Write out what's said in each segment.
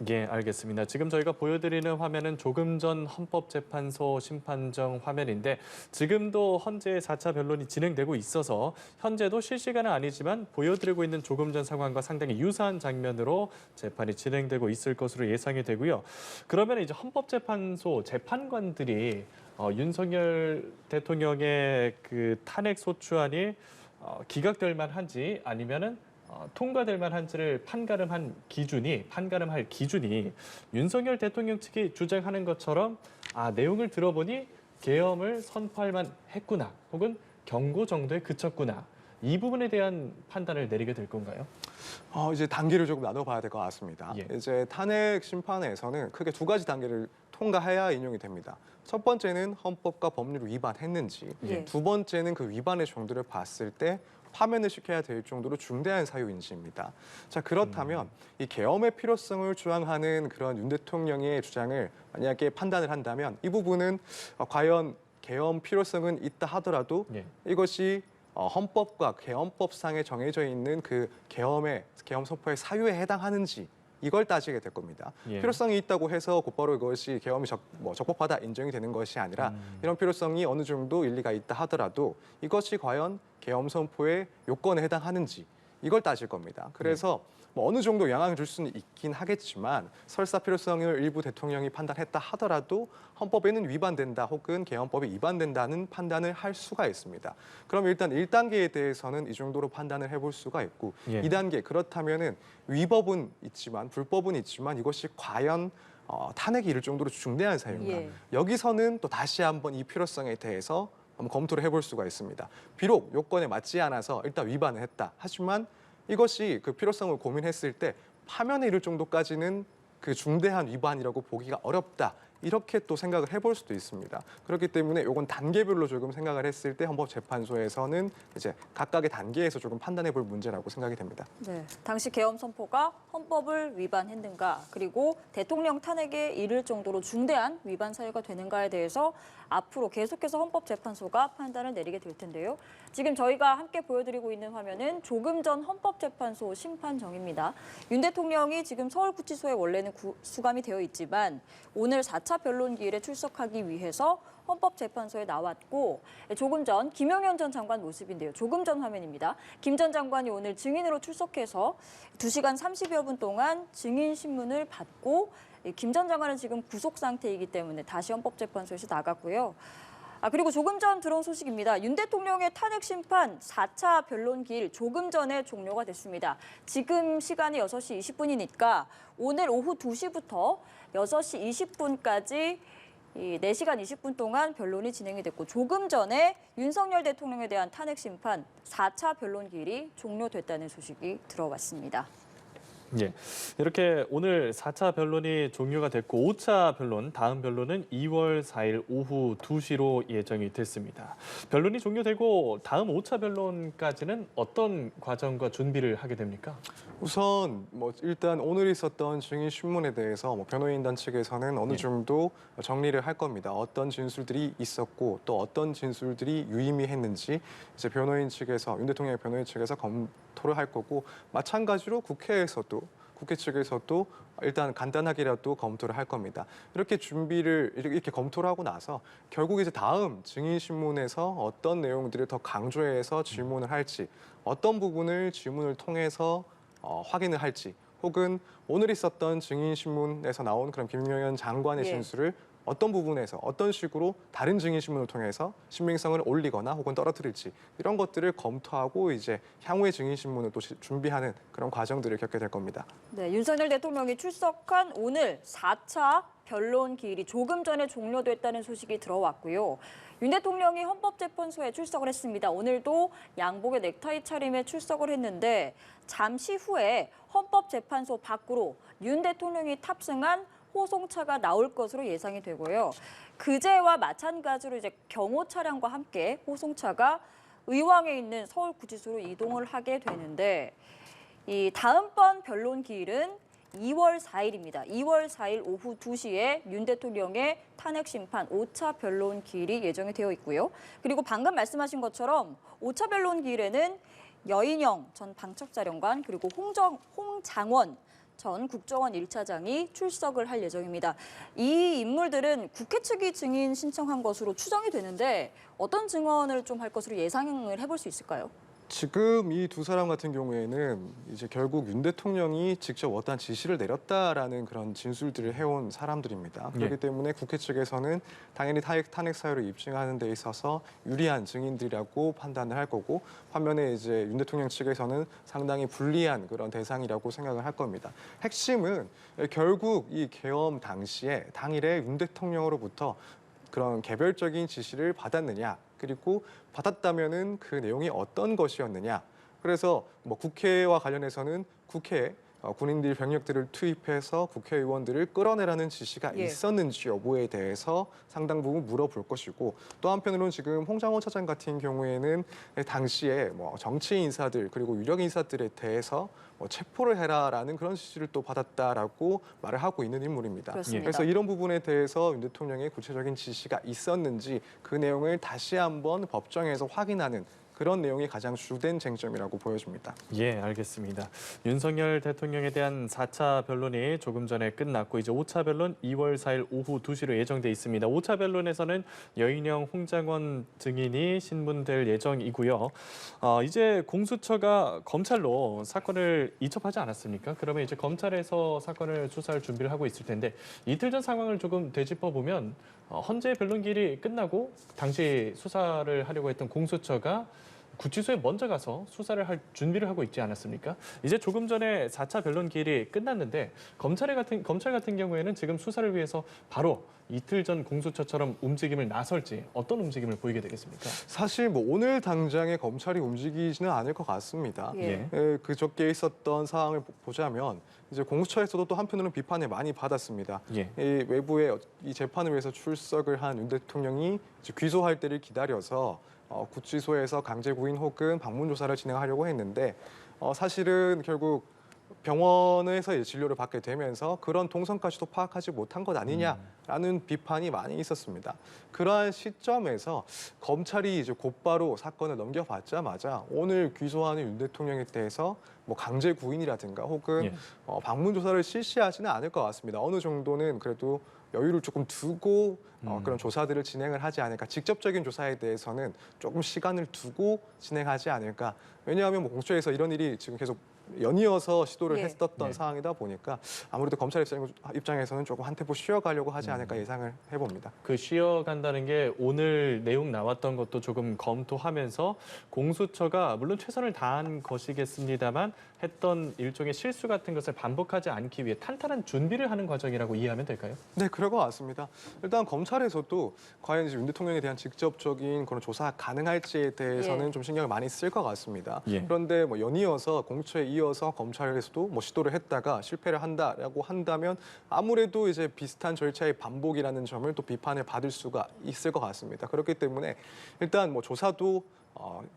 예, 알겠습니다. 지금 저희가 보여드리는 화면은 조금 전 헌법재판소 심판정 화면인데 지금도 헌재 4차 변론이 진행되고 있어서 현재도 실시간은 아니지만 보여드리고 있는 조금 전 상황과 상당히 유사한 장면으로 재판이 진행되고 있을 것으로 예상이 되고요. 그러면 이제 헌법재판소 재판관들이 윤석열 대통령의 그 탄핵 소추안이 기각될 만한지 아니면은 통과될 만한지를 판가름할 기준이 윤석열 대통령 측이 주장하는 것처럼 내용을 들어보니 계엄을 선포할 만했구나 혹은 경고 정도에 그쳤구나 이 부분에 대한 판단을 내리게 될 건가요? 이제 단계를 조금 나눠봐야 될 것 같습니다. 예. 이제 탄핵 심판에서는 크게 두 가지 단계를 통과해야 인용이 됩니다. 첫 번째는 헌법과 법률을 위반했는지, 예. 두 번째는 그 위반의 정도를 봤을 때 파면을 시켜야 될 정도로 중대한 사유인지입니다. 자, 그렇다면 이 계엄의 필요성을 주장하는 그런 윤 대통령의 주장을 만약에 판단을 한다면 이 부분은 과연 계엄 필요성은 있다 하더라도 예. 이것이 헌법과 계엄법상에 정해져 있는 그 계엄 선포의 사유에 해당하는지 이걸 따지게 될 겁니다. 예. 필요성이 있다고 해서 곧바로 이것이 계엄이 적법하다 인정이 되는 것이 아니라 이런 필요성이 어느 정도 일리가 있다 하더라도 이것이 과연 계엄 선포의 요건에 해당하는지 이걸 따질 겁니다. 그래서 어느 정도 영향을 줄 수는 있긴 하겠지만 설사 필요성을 일부 대통령이 판단했다 하더라도 헌법에는 위반된다 혹은 계엄법에 위반된다는 판단을 할 수가 있습니다. 그럼 일단 1단계에 대해서는 이 정도로 판단을 해볼 수가 있고 예. 2단계 그렇다면은 위법은 있지만 불법은 있지만 이것이 과연 탄핵이 이를 정도로 중대한 사유인가? 예. 여기서는 또 다시 한번 이 필요성에 대해서 한번 검토를 해볼 수가 있습니다. 비록 요건에 맞지 않아서 일단 위반을 했다. 하지만 이것이 그 필요성을 고민했을 때 파면에 이를 정도까지는 그 중대한 위반이라고 보기가 어렵다. 이렇게 또 생각을 해볼 수도 있습니다. 그렇기 때문에 이건 단계별로 조금 생각을 했을 때 헌법재판소에서는 이제 각각의 단계에서 조금 판단해볼 문제라고 생각이 됩니다. 네, 당시 계엄 선포가 헌법을 위반했는가 그리고 대통령 탄핵에 이를 정도로 중대한 위반 사유가 되는가에 대해서 앞으로 계속해서 헌법재판소가 판단을 내리게 될 텐데요. 지금 저희가 함께 보여드리고 있는 화면은 조금 전 헌법재판소 심판정입니다. 윤 대통령이 지금 서울구치소에 원래는 수감이 되어 있지만 오늘 4차 변론기일에 출석하기 위해서 헌법재판소에 나왔고 조금 전 김용현 전 장관 모습인데요. 조금 전 화면입니다. 김 전 장관이 오늘 증인으로 출석해서 2시간 30여 분 동안 증인 신문을 받고 김 전 장관은 지금 구속 상태이기 때문에 다시 헌법재판소에서 나갔고요. 그리고 조금 전 들어온 소식입니다. 윤 대통령의 탄핵 심판 4차 변론기일 조금 전에 종료가 됐습니다. 지금 시간이 6시 20분이니까 오늘 오후 2시부터 6시 20분까지 4시간 20분 동안 변론이 진행이 됐고 조금 전에 윤석열 대통령에 대한 탄핵 심판 4차 변론기일이 종료됐다는 소식이 들어왔습니다. 예, 이렇게 오늘 4차 변론이 종료가 됐고 5차 변론, 다음 변론은 2월 4일 오후 2시로 예정이 됐습니다. 변론이 종료되고 다음 5차 변론까지는 어떤 과정과 준비를 하게 됩니까? 우선 일단 오늘 있었던 증인 신문에 대해서 변호인단 측에서는 어느 정도 정리를 할 겁니다. 어떤 진술들이 있었고 또 어떤 진술들이 유의미했는지 이제 변호인 측에서 윤 대통령의 변호인 측에서 검토를 할 거고 마찬가지로 국회 측에서도 일단 간단하게라도 검토를 할 겁니다. 이렇게 이렇게 검토를 하고 나서 결국 이제 다음 증인 신문에서 어떤 내용들을 더 강조해서 질문을 할지, 어떤 부분을 질문을 통해서 확인을 할지, 혹은 오늘 있었던 증인 신문에서 나온 그런 김용현 장관의 예. 진술을 어떤 부분에서 어떤 식으로 다른 증인 신문을 통해서 신빙성을 올리거나 혹은 떨어뜨릴지 이런 것들을 검토하고 이제 향후의 증인 신문을 또 준비하는 그런 과정들을 겪게 될 겁니다. 네, 윤석열 대통령이 출석한 오늘 4차 변론 기일이 조금 전에 종료됐다는 소식이 들어왔고요. 윤 대통령이 헌법재판소에 출석을 했습니다. 오늘도 양복의 넥타이 차림에 출석을 했는데 잠시 후에 헌법재판소 밖으로 윤 대통령이 탑승한 호송차가 나올 것으로 예상이 되고요. 그제와 마찬가지로 이제 경호 차량과 함께 호송차가 의왕에 있는 서울구치소로 이동을 하게 되는데 이 다음번 변론 기일은 2월 4일입니다. 2월 4일 오후 2시에 윤 대통령의 탄핵 심판 5차 변론 기일이 예정이 되어 있고요. 그리고 방금 말씀하신 것처럼 5차 변론 기일에는 여인영 전 방첩사령관 그리고 홍장원 전 국정원 1차장이 출석을 할 예정입니다. 이 인물들은 국회 측이 증인 신청한 것으로 추정이 되는데 어떤 증언을 좀 할 것으로 예상을 해볼 수 있을까요? 지금 이 두 사람 같은 경우에는 이제 결국 윤 대통령이 직접 어떠한 지시를 내렸다라는 그런 진술들을 해온 사람들입니다. 그렇기 예. 때문에 국회 측에서는 당연히 탄핵 사유를 입증하는 데 있어서 유리한 증인들이라고 판단을 할 거고, 반면에 이제 윤 대통령 측에서는 상당히 불리한 그런 대상이라고 생각을 할 겁니다. 핵심은 결국 이 계엄 당일에 윤 대통령으로부터 그런 개별적인 지시를 받았느냐, 그리고 받았다면은 그 내용이 어떤 것이었느냐. 그래서 뭐 국회와 관련해서는 국회에 군인들 병력들을 투입해서 국회의원들을 끌어내라는 지시가 예. 있었는지 여부에 대해서 상당 부분 물어볼 것이고, 또 한편으로는 지금 홍장원 차장 같은 경우에는 당시에 뭐 정치 인사들 그리고 유력 인사들에 대해서 뭐 체포를 해라라는 그런 지시를 또 받았다라고 말을 하고 있는 인물입니다. 그렇습니다. 그래서 이런 부분에 대해서 윤 대통령의 구체적인 지시가 있었는지 그 내용을 다시 한번 법정에서 확인하는 그런 내용이 가장 주된 쟁점이라고 보여집니다. 예, 알겠습니다. 윤석열 대통령에 대한 4차 변론이 조금 전에 끝났고 이제 5차 변론 2월 4일 오후 2시로 예정돼 있습니다. 5차 변론에서는 여인영, 홍장원 증인이 신문될 예정이고요. 이제 공수처가 검찰로 사건을 이첩하지 않았습니까? 그러면 이제 검찰에서 사건을 수사할 준비를 하고 있을 텐데 이틀 전 상황을 조금 되짚어 보면 헌재 변론기일이 끝나고 당시 수사를 하려고 했던 공수처가 구치소에 먼저 가서 수사를 할 준비를 하고 있지 않았습니까? 이제 조금 전에 4차 변론 기일이 끝났는데 검찰 같은 경우에는 지금 수사를 위해서 바로 이틀 전 공수처처럼 움직임을 나설지 어떤 움직임을 보이게 되겠습니까? 사실 뭐 오늘 당장에 검찰이 움직이지는 않을 것 같습니다. 예. 그저께 있었던 상황을 보자면 이제 공수처에서도 또 한편으로는 비판을 많이 받았습니다. 예. 이 외부에 이 재판을 위해서 출석을 한 윤 대통령이 이제 귀소할 때를 기다려서 구치소에서 강제 구인 혹은 방문 조사를 진행하려고 했는데 사실은 결국 병원에서 이제 진료를 받게 되면서 그런 동선까지도 파악하지 못한 것 아니냐라는 비판이 많이 있었습니다. 그러한 시점에서 검찰이 이제 곧바로 사건을 넘겨받자마자 오늘 귀소하는 윤 대통령에 대해서 뭐 강제 구인이라든가 혹은 예. 방문 조사를 실시하지는 않을 것 같습니다. 어느 정도는 그래도 여유를 조금 두고 그런 조사들을 진행을 하지 않을까. 직접적인 조사에 대해서는 조금 시간을 두고 진행하지 않을까. 왜냐하면 뭐 공수처에서 이런 일이 지금 계속 연이어서 시도를 예. 했었던 네. 상황이다 보니까 아무래도 검찰 입장에서는 조금 한 템포 쉬어가려고 하지 않을까 예상을 해봅니다. 그 쉬어간다는 게 오늘 내용 나왔던 것도 조금 검토하면서 공수처가 물론 최선을 다한 것이겠습니다만 했던 일종의 실수 같은 것을 반복하지 않기 위해 탄탄한 준비를 하는 과정이라고 이해하면 될까요? 네, 그럴 것 같습니다. 일단 검찰에서도 과연 이제 윤 대통령에 대한 직접적인 그런 조사 가능할지에 대해서는 예. 좀 신경을 많이 쓸 것 같습니다. 예. 그런데 뭐 연이어서 공수처에 이어서 검찰에서도 뭐 시도를 했다가 실패를 한다라고 한다면 아무래도 이제 비슷한 절차의 반복이라는 점을 또 비판을 받을 수가 있을 것 같습니다. 그렇기 때문에 일단 뭐 조사도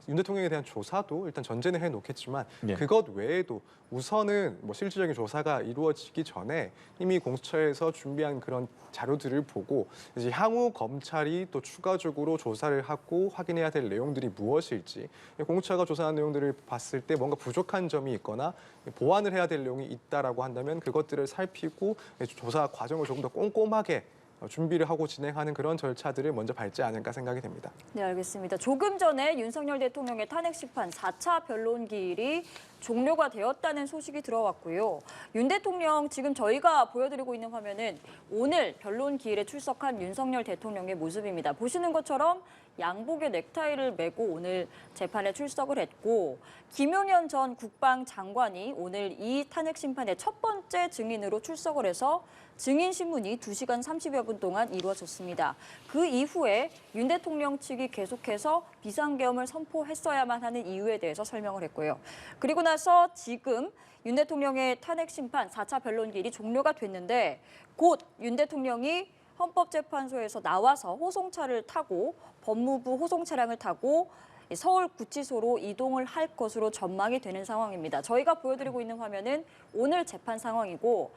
윤 대통령에 대한 조사도 일단 전제는 해놓겠지만 예. 그것 외에도 우선은 뭐 실질적인 조사가 이루어지기 전에 이미 공수처에서 준비한 그런 자료들을 보고 이제 향후 검찰이 또 추가적으로 조사를 하고 확인해야 될 내용들이 무엇일지, 공수처가 조사한 내용들을 봤을 때 뭔가 부족한 점이 있거나 보완을 해야 될 내용이 있다라고 한다면 그것들을 살피고 조사 과정을 조금 더 꼼꼼하게 준비를 하고 진행하는 그런 절차들을 먼저 밟지 않을까 생각이 됩니다. 네, 알겠습니다. 조금 전에 윤석열 대통령의 탄핵 심판 4차 변론 기일이 종료가 되었다는 소식이 들어왔고요. 윤 대통령 지금 저희가 보여드리고 있는 화면은 오늘 변론 기일에 출석한 윤석열 대통령의 모습입니다. 보시는 것처럼 양복에 넥타이를 메고 오늘 재판에 출석을 했고 김용현 전 국방장관이 오늘 이 탄핵 심판의 첫 번째 증인으로 출석을 해서 증인 신문이 2시간 30여 분 동안 이루어졌습니다. 그 이후에 윤 대통령 측이 계속해서 비상계엄을 선포했어야만 하는 이유에 대해서 설명을 했고요. 그리고 나서 지금 윤 대통령의 탄핵 심판 4차 변론기일이 종료가 됐는데 곧 윤 대통령이 헌법재판소에서 나와서 호송차를 타고 법무부 호송 차량을 타고 서울 구치소로 이동을 할 것으로 전망이 되는 상황입니다. 저희가 보여드리고 있는 화면은 오늘 재판 상황이고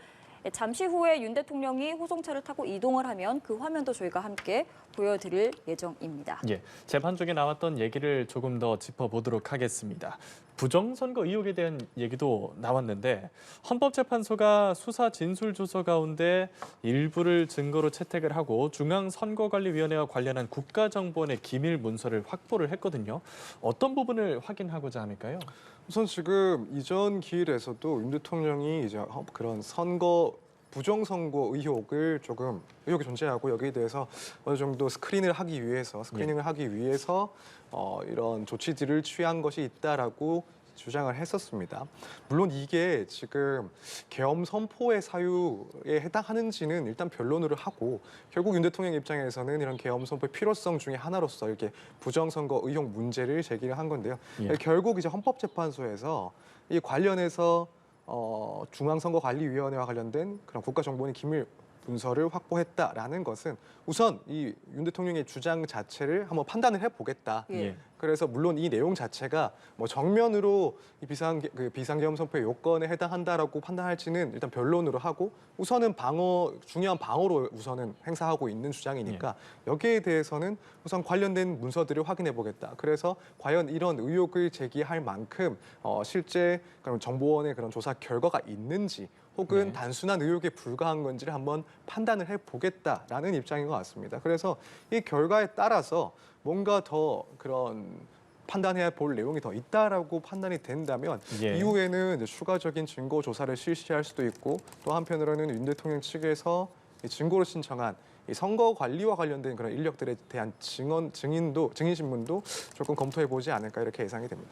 잠시 후에 윤 대통령이 호송차를 타고 이동을 하면 그 화면도 저희가 함께 보여드릴 예정입니다. 예, 재판 중에 나왔던 얘기를 조금 더 짚어보도록 하겠습니다. 부정선거 의혹에 대한 얘기도 나왔는데 헌법재판소가 수사 진술 조서 가운데 일부를 증거로 채택을 하고 중앙선거관리위원회와 관련한 국가정보원의 기밀 문서를 확보를 했거든요. 어떤 부분을 확인하고자 합니까요? 우선 지금 이전 기일에서도 윤 대통령이 이제 그런 부정선거 의혹이 존재하고 여기에 대해서 어느 정도 스크린을 하기 위해서 이런 조치들을 취한 것이 있다라고 주장을 했었습니다. 물론 이게 지금 계엄 선포의 사유에 해당하는지는 일단 변론을 하고 결국 윤 대통령 입장에서는 이런 계엄 선포의 필요성 중에 하나로서 이렇게 부정선거 의혹 문제를 제기를 한 건데요. 예. 결국 이제 헌법재판소에서 이 관련해서 중앙선거관리위원회와 관련된 그런 국가정보원의 기밀 문서를 확보했다라는 것은 우선 이 윤 대통령의 주장 자체를 한번 판단을 해보겠다. 예. 그래서 물론 이 내용 자체가 뭐 정면으로 이 비상계엄 선포의 요건에 해당한다라고 판단할지는 일단 변론으로 하고 우선은 중요한 방어로 우선은 행사하고 있는 주장이니까 여기에 대해서는 우선 관련된 문서들을 확인해 보겠다. 그래서 과연 이런 의혹을 제기할 만큼 실제 그런 정보원의 그런 조사 결과가 있는지 혹은 네. 단순한 의혹에 불과한 건지를 한번 판단을 해보겠다라는 입장인 것 같습니다. 그래서 이 결과에 따라서 뭔가 더 그런 판단해야 볼 내용이 더 있다라고 판단이 된다면 예. 이후에는 이제 추가적인 증거 조사를 실시할 수도 있고 또 한편으로는 윤 대통령 측에서 이 증거로 신청한 이 선거 관리와 관련된 그런 인력들에 대한 증인 신문도 조금 검토해 보지 않을까 이렇게 예상이 됩니다.